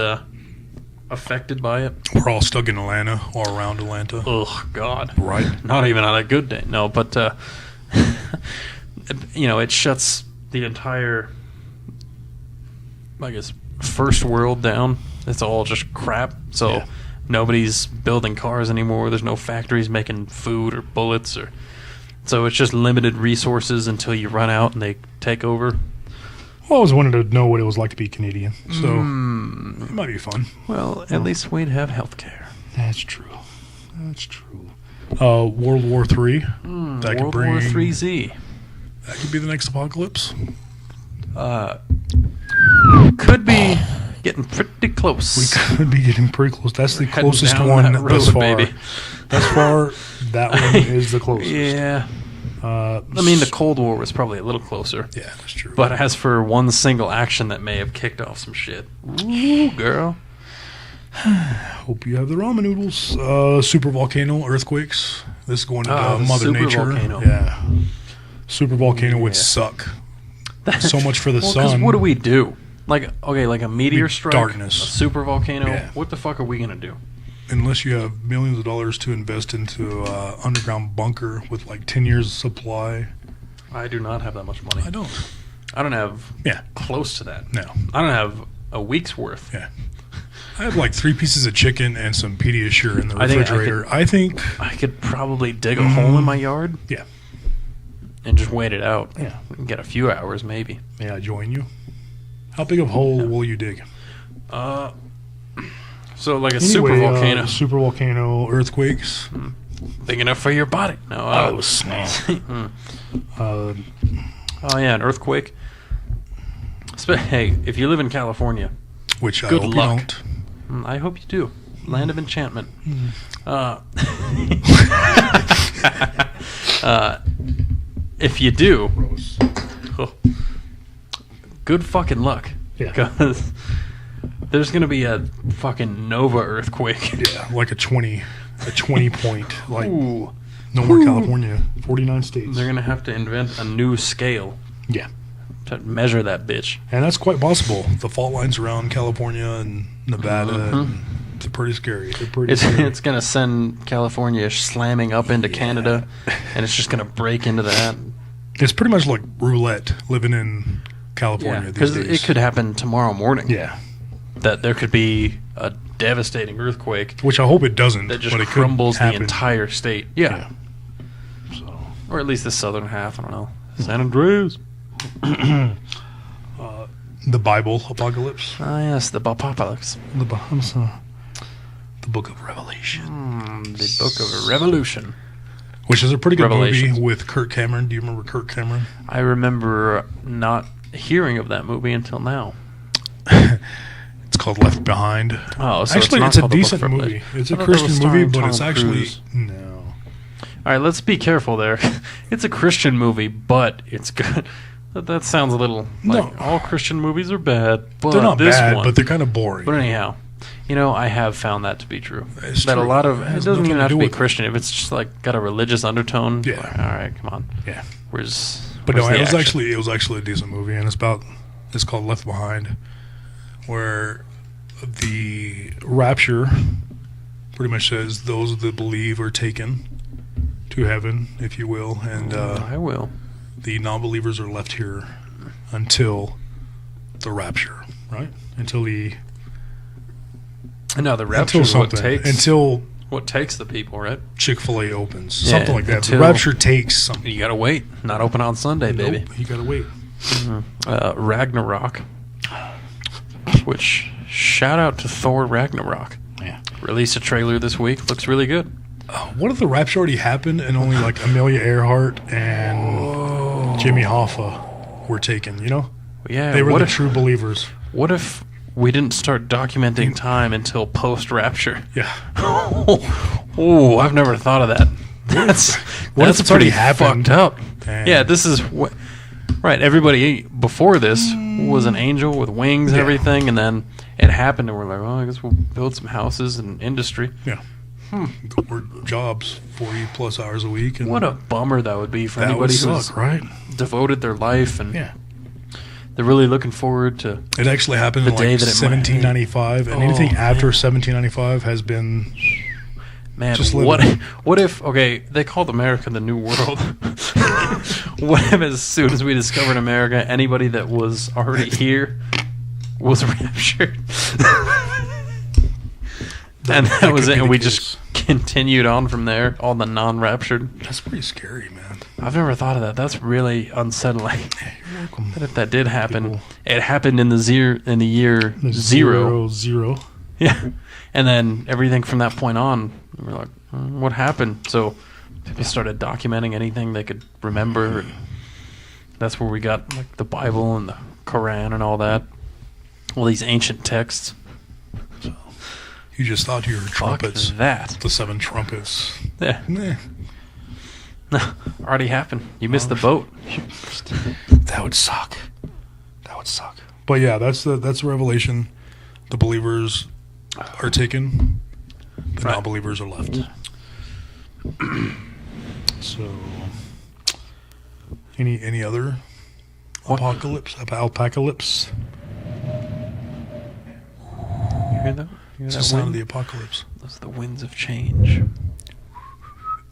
S1: affected by it.
S2: We're all stuck in Atlanta or around Atlanta.
S1: Oh God.
S2: Right.
S1: Not even on a good day. No, but it shuts the entire, I guess, first world down. It's all just crap. So nobody's building cars anymore. There's no factories making food or bullets, so it's just limited resources until you run out and they take over.
S2: Well, I always wanted to know what it was like to be Canadian, so it might be fun.
S1: Well, at least we'd have health care.
S2: That's true. World War III. That
S1: World War III Z.
S2: That could be the next apocalypse.
S1: Could be getting pretty close.
S2: We could be getting pretty close. That's the closest
S1: down
S2: one
S1: that road,
S2: thus far.
S1: baby.
S2: Thus far, that one is the closest.
S1: Yeah. I mean, the Cold War was probably a little closer.
S2: Yeah, that's true.
S1: But as for one single action that may have kicked off some shit, ooh, girl.
S2: Hope you have the ramen noodles. Super volcano, earthquakes. This is going to Mother
S1: super
S2: Nature.
S1: volcano.
S2: Yeah. Super volcano would suck. So much for the sun.
S1: What do we do? Like a meteor strike,
S2: darkness.
S1: a super volcano.
S2: Yeah.
S1: What the fuck are we gonna do?
S2: Unless you have millions of dollars to invest into an underground bunker with like 10 years supply.
S1: I do not have that much money.
S2: I don't.
S1: I don't have
S2: Yeah.
S1: close to that.
S2: No.
S1: I don't have a week's worth.
S2: Yeah. I have like 3 pieces of chicken and some Pediasure in the
S1: I think I
S2: refrigerator. I think
S1: I could probably dig a hole in my yard.
S2: Yeah.
S1: And just wait it out.
S2: Yeah.
S1: We can get a few hours maybe.
S2: May I join you? How big of a hole will you dig?
S1: So like a super volcano.
S2: Super volcano, earthquakes.
S1: Big enough for your body. No.
S2: snap.
S1: Oh yeah, an earthquake. Hey, if you live in California,
S2: Which I
S1: good
S2: hope
S1: luck.
S2: you don't.
S1: I hope you do. Land of enchantment. If you do, good fucking luck.
S2: Yeah.
S1: Because there's gonna be a fucking Nova earthquake.
S2: Yeah, like a 20 point, like
S1: Ooh.
S2: no more California, 49 states.
S1: They're gonna have to invent a new scale
S2: Yeah,
S1: to measure that bitch.
S2: and that's quite possible. The fault lines around California and Nevada, and they're pretty scary. They're pretty scary.
S1: It's gonna send California slamming up into Canada, and it's just gonna break into that.
S2: It's pretty much like roulette living in California these
S1: because
S2: days.
S1: it could happen tomorrow morning.
S2: Yeah,
S1: That there could be a devastating earthquake
S2: which I hope it doesn't.
S1: that just
S2: but it could
S1: crumbles the
S2: happen.
S1: entire state. Yeah.
S2: So,
S1: Or at least the southern half. I don't know. San Andreas.
S2: the Bible apocalypse.
S1: Ah, yes, the apocalypse.
S2: The Book of Revelation.
S1: The Book of Revolution.
S2: Which is a pretty good movie
S1: Revelations.
S2: with Kirk Cameron. Do you remember Kirk Cameron?
S1: I remember not hearing of that movie until now.
S2: It's called Left Behind.
S1: Oh, so
S2: Actually,
S1: not
S2: it's a
S1: called The Book
S2: decent
S1: of
S2: movie.
S1: Revelation.
S2: It's
S1: I
S2: a
S1: thought that was
S2: Christian movie,
S1: starring
S2: but it's
S1: Tom
S2: actually
S1: Cruise.
S2: no.
S1: All right, let's be careful there. It's a Christian movie, but it's good. That sounds a little like all Christian movies are bad. But
S2: They're not
S1: this
S2: bad,
S1: one,
S2: but they're kind of boring.
S1: But anyhow, I have found that to be true.
S2: It's
S1: that
S2: true.
S1: a lot of
S2: It
S1: it
S2: has
S1: doesn't
S2: nothing
S1: even
S2: to
S1: have to
S2: do
S1: be
S2: with it.
S1: Christian. If it's just like got a religious undertone,
S2: Yeah.
S1: like, all right, come on.
S2: Yeah,
S1: Where's
S2: but
S1: where's
S2: no,
S1: the
S2: it was
S1: action?
S2: actually a decent movie, and it's called Left Behind, where the rapture pretty much says those that believe are taken to heaven, if you will, and
S1: I will.
S2: the non-believers are left here until the rapture, right? Until the
S1: No, the rapture
S2: until
S1: is what
S2: something
S1: takes
S2: until
S1: the people, right?
S2: Chick-fil-A opens,
S1: Yeah,
S2: something like that.
S1: until-
S2: The rapture takes something.
S1: You gotta wait. Not open on Sunday, baby.
S2: Nope, you gotta wait.
S1: Ragnarok. Which shout out to Thor Ragnarok.
S2: Yeah.
S1: Released a trailer this week. Looks really good.
S2: What if the rapture already happened and only like Amelia Earhart and Jimmy Hoffa were taken? You know,
S1: Yeah.
S2: they were
S1: what
S2: the
S1: if,
S2: true believers.
S1: What if we didn't start documenting time until post rapture?
S2: Yeah.
S1: Oh, I've never thought of that. That's
S2: what if
S1: that's
S2: it's already
S1: pretty
S2: happened?
S1: fucked up.
S2: And-
S1: Yeah, this is what. Right, everybody before this was an angel with wings and
S2: Yeah.
S1: everything, and then it happened, and we're like, oh, I guess we'll build some houses and industry.
S2: Yeah. Go work jobs 40 plus hours a week. And
S1: What a bummer that would be for
S2: that would
S1: anybody
S2: suck,
S1: who's
S2: right?
S1: devoted their life, and
S2: Yeah.
S1: they're really looking forward to.
S2: It actually happened
S1: The
S2: in
S1: day
S2: like
S1: that it might-
S2: 1795, and anything after 1795 has been
S1: Man,
S2: Just
S1: what
S2: living.
S1: what if okay, they called America the New World. What if as soon as we discovered America, anybody that was already here was raptured? And that was
S2: could
S1: it,
S2: be
S1: and
S2: the
S1: we
S2: case.
S1: just continued on from there, all the non-raptured.
S2: That's pretty scary, man.
S1: I've never thought of that. That's really unsettling.
S2: You're welcome.
S1: But if that did happen,
S2: People-
S1: it happened in the year zero.
S2: Zero.
S1: Yeah. And then everything from that point on, we're like, what happened? So people started documenting anything they could remember. And that's where we got like the Bible and the Quran and all that. All these ancient texts.
S2: You just thought you were
S1: Fuck
S2: trumpets.
S1: that.
S2: The 7 trumpets.
S1: Yeah.
S2: Nah.
S1: Already happened. You missed the boat.
S2: That would suck. That would suck. But yeah, that's the revelation. The believers are taken. The non-believers are left. So, any other apocalypse? Alpacalypse?
S1: You hear that?
S2: It's the sound of the apocalypse.
S1: That's the winds of change.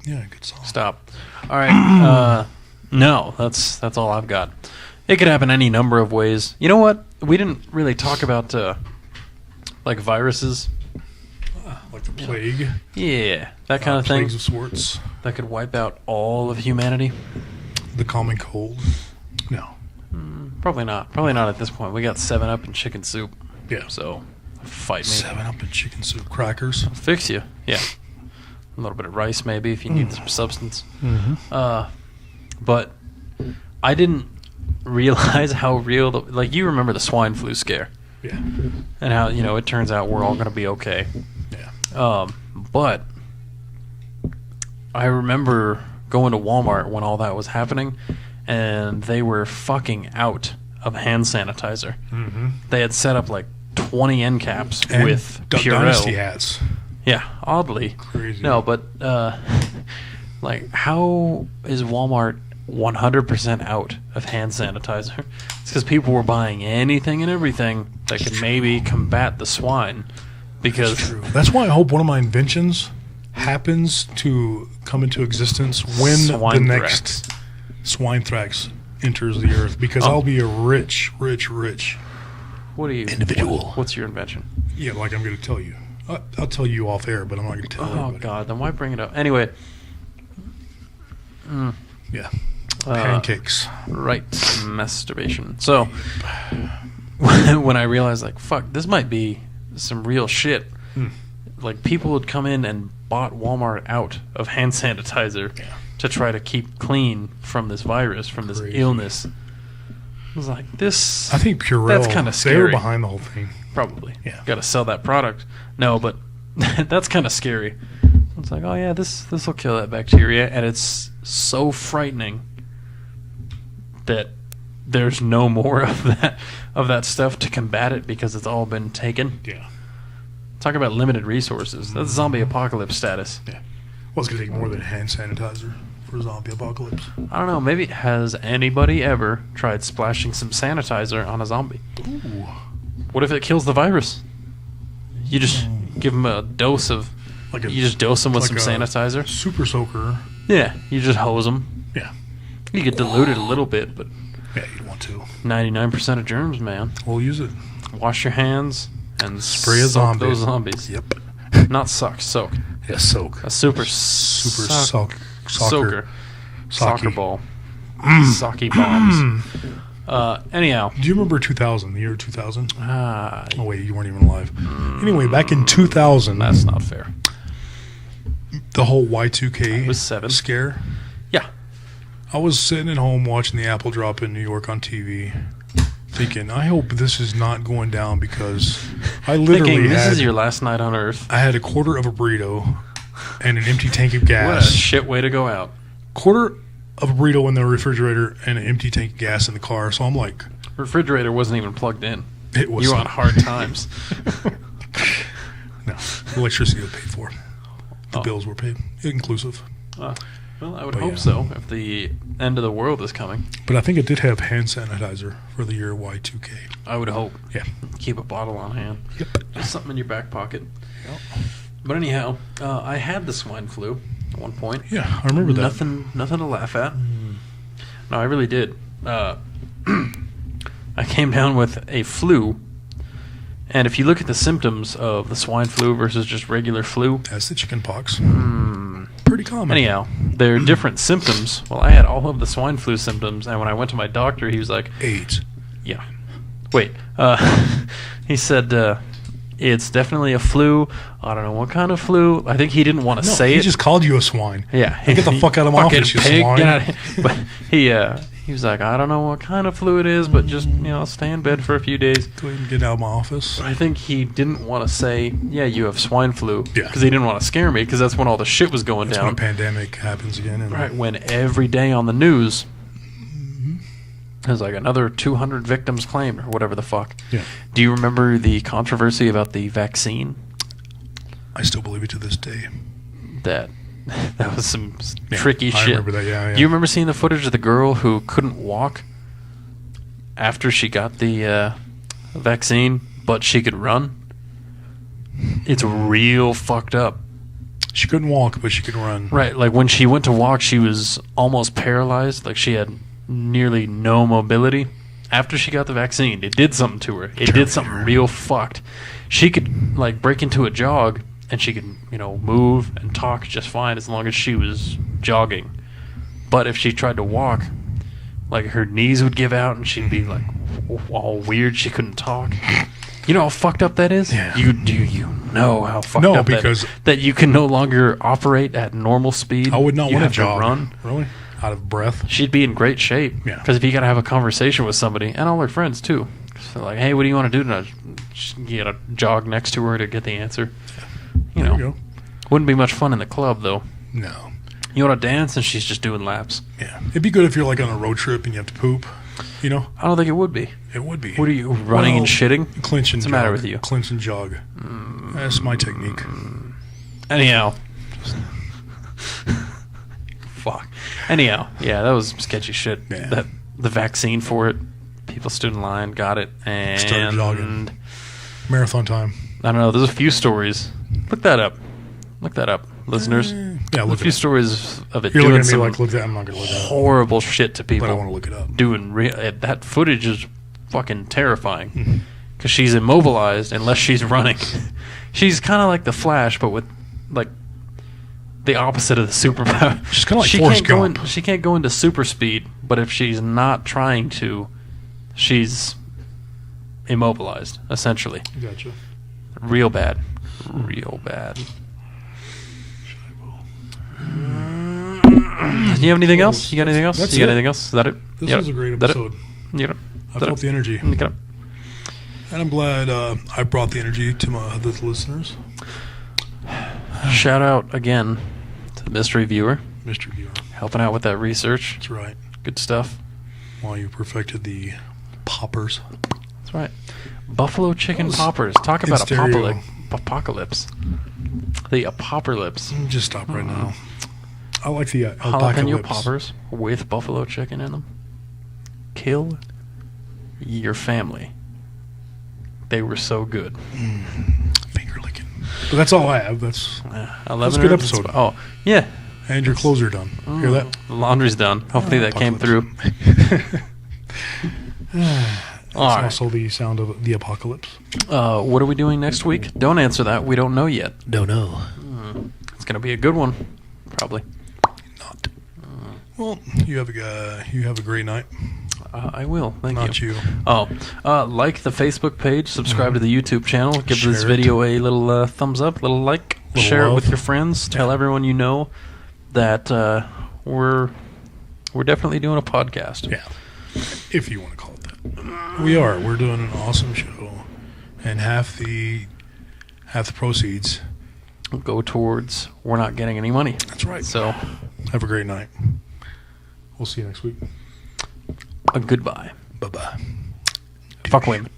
S2: Yeah, good song.
S1: Stop. All right. No, that's all I've got. It could happen any number of ways. You know what? We didn't really talk about like viruses.
S2: Like the plague.
S1: Yeah, that kind of thing.
S2: Plagues of sorts.
S1: That could wipe out all of humanity.
S2: The common cold. No.
S1: Probably not. Probably not at this point. We got 7-Up and chicken soup.
S2: Yeah.
S1: So, fight me.
S2: 7-Up and chicken soup. Crackers.
S1: Fix you. Yeah. A little bit of rice maybe if you need some substance.
S2: Mm-hmm.
S1: But I didn't realize how real like you remember the swine flu scare.
S2: Yeah.
S1: And how, it turns out we're all going to be okay.
S2: Yeah.
S1: But I remember going to Walmart when all that was happening, and they were fucking out of hand sanitizer.
S2: Mm-hmm.
S1: They had set up like 20 end caps
S2: And
S1: with Purell.
S2: Dynasty hats.
S1: Yeah, oddly.
S2: Crazy.
S1: No, but like, how is Walmart 100% out of hand sanitizer? It's because people were buying anything and everything that could maybe combat the swine. Because
S2: That's true. That's why I hope one of my inventions happens to come into existence when
S1: Swine
S2: the next swine thrax enters the earth, because I'll be a rich
S1: what do you
S2: individual.
S1: What's your invention?
S2: Yeah, like I'm going to tell you. I'll tell you off air, but I'm not going to tell you.
S1: Oh God, then why bring it up? Anyway,
S2: Yeah. Pancakes.
S1: right, masturbation. So when I realized, like, fuck, this might be some real shit. Like, people would come in and bought Walmart out of hand sanitizer to try to keep clean from this virus, from this illness. I was like, this.
S2: I think Purell.
S1: That's kind of
S2: They were
S1: scary.
S2: behind the whole thing.
S1: Probably.
S2: Yeah.
S1: Got to sell that product. No, but that's kind of scary. It's like, oh yeah, this will kill that bacteria, and it's so frightening that there's no more of that stuff to combat it because it's all been taken.
S2: Yeah.
S1: Talk about limited resources. That's zombie apocalypse status.
S2: Yeah. Well, it's going to take more than hand sanitizer for a zombie apocalypse.
S1: I don't know. Maybe has anybody ever tried splashing some sanitizer on a zombie?
S2: Ooh.
S1: What if it kills the virus? You just give them a dose of. You just dose them with some sanitizer.
S2: Super soaker.
S1: Yeah, you just hose them.
S2: Yeah.
S1: You get diluted a little bit, but
S2: Yeah, you want to.
S1: 99% of germs, man.
S2: We'll use it.
S1: Wash your hands and
S2: Spray a
S1: soak
S2: zombie.
S1: those zombies.
S2: Yep.
S1: Not suck, soak.
S2: Yeah, soak.
S1: A super
S2: Soaker.
S1: soaker. Soccer
S2: Socky.
S1: ball. Socky bombs. Anyhow.
S2: Do you remember 2000, the year 2000?
S1: Oh,
S2: wait, you weren't even alive. Anyway, back in 2000,
S1: that's not fair.
S2: the whole Y2K
S1: I was 7.
S2: scare.
S1: Yeah.
S2: I was sitting at home watching the apple drop in New York on TV, thinking, I hope this is not going down, because I literally
S1: Thinking this
S2: had,
S1: is your last night on Earth.
S2: I had a quarter of a burrito and an empty tank of
S1: What a
S2: gas.
S1: shit way to go out.
S2: Quarter of a burrito in the refrigerator and an empty tank of gas in the car. So I'm like,
S1: Refrigerator wasn't even plugged in.
S2: it was
S1: You were on hard times.
S2: No, electricity was paid for. The bills were paid, inclusive.
S1: Well, I would
S2: But
S1: hope
S2: yeah.
S1: so if the end of the world is coming.
S2: But I think it did have hand sanitizer for the year Y2K.
S1: I would hope.
S2: Yeah.
S1: Keep a bottle on hand.
S2: Yep.
S1: Just something in your back pocket. But anyhow, I had the swine flu at one point.
S2: Yeah, I remember that.
S1: Nothing to laugh at. No, I really did. I came down with a flu, and if you look at the symptoms of the swine flu versus just regular flu,
S2: That's the chicken pox. Pretty common.
S1: anyhow, they're different symptoms. Well, I had all of the swine flu symptoms, and when I went to my doctor, he was like,
S2: AIDS.
S1: yeah. Wait. He said, it's definitely a flu. I don't know what kind of flu. I think he didn't want to say
S2: he
S1: it.
S2: just called you a swine.
S1: Yeah.
S2: Hey, get the fuck out of my
S1: Fucking
S2: office, you
S1: pig,
S2: swine.
S1: get out of here. But He was like, I don't know what kind of flu it is, but just, stay in bed for a few days.
S2: Go ahead and get out of my office.
S1: I think he didn't want to say, yeah, you have swine flu.
S2: Yeah.
S1: Because he didn't want to scare me, because that's when all the shit was going
S2: That's
S1: down.
S2: when a pandemic happens again. And
S1: Right, when every day on the news, there's like another 200 victims claimed, or whatever the fuck.
S2: Yeah.
S1: Do you remember the controversy about the vaccine?
S2: I still believe it to this day.
S1: That was some tricky shit.
S2: I remember that, yeah.
S1: Do you remember seeing the footage of the girl who couldn't walk after she got the vaccine, but she could run? It's real fucked up.
S2: She couldn't walk, but she could run.
S1: Right, like when she went to walk, she was almost paralyzed. Like she had nearly no mobility. After she got the vaccine, it did something to her. It did something real fucked. She could like break into a jog, and she could, move and talk just fine as long as she was jogging. But if she tried to walk, like her knees would give out and she'd be like all weird. She couldn't talk. You know how fucked up that is?
S2: Yeah.
S1: You know how fucked up
S2: because
S1: that you can no longer operate at normal speed.
S2: I would not want to
S1: have
S2: jog.
S1: run.
S2: Really? Out of breath?
S1: She'd be in great shape.
S2: Yeah.
S1: Because if you got to have a conversation with somebody, and all her friends too. So like, hey, what do you want to do tonight? You got to jog next to her to get the answer. You
S2: There
S1: know.
S2: you go.
S1: Wouldn't be much fun in the club, though.
S2: No.
S1: You want to dance, and she's just doing laps.
S2: Yeah. It'd be good if you're like on a road trip and you have to poop.
S1: I don't think it would be.
S2: It would be.
S1: What are you, running and shitting?
S2: Clinch and
S1: What's
S2: jog.
S1: the matter with you?
S2: Clinch and jog. That's my technique.
S1: Anyhow. Fuck. Anyhow, yeah, that was sketchy shit.
S2: Yeah.
S1: The vaccine for it, people stood in line, got it, and...
S2: Started jogging. Marathon time.
S1: I don't know, there's a few stories. Look that up, listeners.
S2: Yeah,
S1: There's
S2: look
S1: a few stories of it
S2: You're
S1: doing
S2: looking at me
S1: some
S2: like, look that. I'm not going to look it up.
S1: horrible shit to people.
S2: But I want to look it up.
S1: That footage is fucking terrifying because she's immobilized unless she's running. She's kind of like the Flash, but with like the opposite of the superpower.
S2: She's kind of like Forrest Gump.
S1: She can't go into super speed, but if she's not trying to, she's immobilized essentially.
S2: Gotcha.
S1: Real bad. Real bad. Do you have anything else? You got anything else?
S2: That's
S1: You got
S2: it.
S1: anything else? Is that it?
S2: This
S1: You
S2: was
S1: got
S2: a great
S1: it? That it?
S2: episode.
S1: You got it?
S2: I
S1: That
S2: felt
S1: it?
S2: the energy.
S1: You got it?
S2: And I'm glad I brought the energy to the listeners.
S1: Shout out again to the mystery viewer,
S2: Mr. Viewer.
S1: helping out with that research.
S2: That's right.
S1: Good stuff.
S2: While you perfected the poppers.
S1: That's right. Buffalo chicken
S2: That was
S1: poppers. Talk
S2: in
S1: about
S2: stereo.
S1: apocalypse. The apocalypse.
S2: Just stop right now. I like the
S1: Jalapeno
S2: apocalypse.
S1: poppers with buffalo chicken in them. Kill your family. They were so good.
S2: Finger licking. But that's all I have. That's
S1: 11
S2: a good
S1: herbs.
S2: episode.
S1: Oh, yeah.
S2: and your clothes are done. Hear that?
S1: The laundry's done. Hopefully that came through.
S2: It's
S1: All right.
S2: also the sound of the apocalypse.
S1: What are we doing next week? Don't answer that. We don't know yet.
S2: Don't know.
S1: It's going to be a good one. Probably.
S2: Not. Well, you have a great night.
S1: I will. Thank you.
S2: Not you.
S1: Oh, like the Facebook page, subscribe to the YouTube channel, give
S2: Share
S1: this
S2: it.
S1: video a little thumbs up, little like,
S2: Little
S1: share it
S2: love.
S1: with your friends, tell everyone you know that we're definitely doing a podcast.
S2: Yeah. If you want to call it that. We are. We're doing an awesome show. And half the proceeds.
S1: Go towards we're not getting any money.
S2: That's right.
S1: So,
S2: Have a great night. We'll see you next week.
S1: a goodbye.
S2: Bye-bye.
S1: Fuck women.